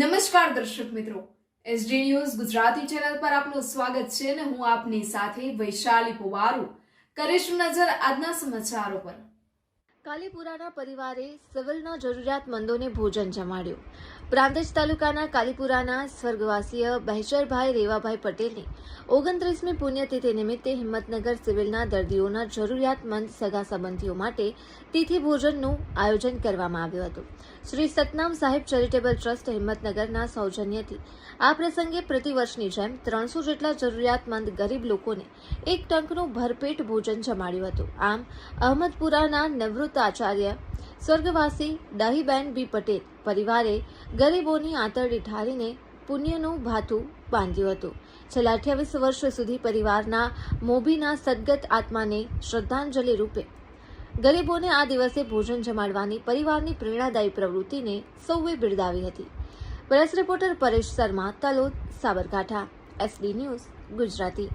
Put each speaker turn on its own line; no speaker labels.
નમસ્કાર દર્શક મિત્રો, એસડી ન્યૂઝ ગુજરાતી ચેનલ પર આપનું સ્વાગત છે અને હું આપની સાથે વૈશાલી પુવારુ કરીશું નજર આજના સમાચારો પર।
કાલીપુરાના પરિવારે સિવિલના જરૂરિયાતમંદોને ભોજન જમાડ્યું। પ્રાંતિજ તાલુકાના કાલીપુરાના સ્વર્ગવાસીય બહેચરભાઈ રેવાભાઈ પટેલની 29મી પુણ્યતિથિ નિમિત્તે હિંમતનગર સિવિલના દર્દીઓના જરૂરિયાતમંદ સગા સંબંધીઓ માટે તિથિ ભોજનનું આયોજન કરવામાં આવ્યું હતું। શ્રી સતનામ સાહેબ ચેરિટેબલ ટ્રસ્ટ હિંમતનગરના સૌજન્યથી આ પ્રસંગે પ્રતિવર્ષની જેમ 300 જેટલા જરૂરિયાતમંદ ગરીબ લોકોને એક ટંકનું ભરપેટ ભોજન જમાડ્યું હતું। આમ અહમદપુરાના નિવૃત્ત આચાર્ય સ્વર્ગવાસી ડાહીબેન બી પટેલ પરિવારે ગરીબોની આંતરડી ઠારીને પુણ્યનું ભાથું બાંધ્યું હતું। છેલ્લા 28 વર્ષ સુધી પરિવારના મોભીના સદગત આત્માને શ્રદ્ધાંજલિ રૂપે ગરીબોને આ દિવસે ભોજન જમાડવાની પરિવારની પ્રેરણાદાયી પ્રવૃત્તિને સૌએ બિરદાવી હતી। Press reporter Paresh Sharma, Talod, Sabarkantha, SD news Gujarati.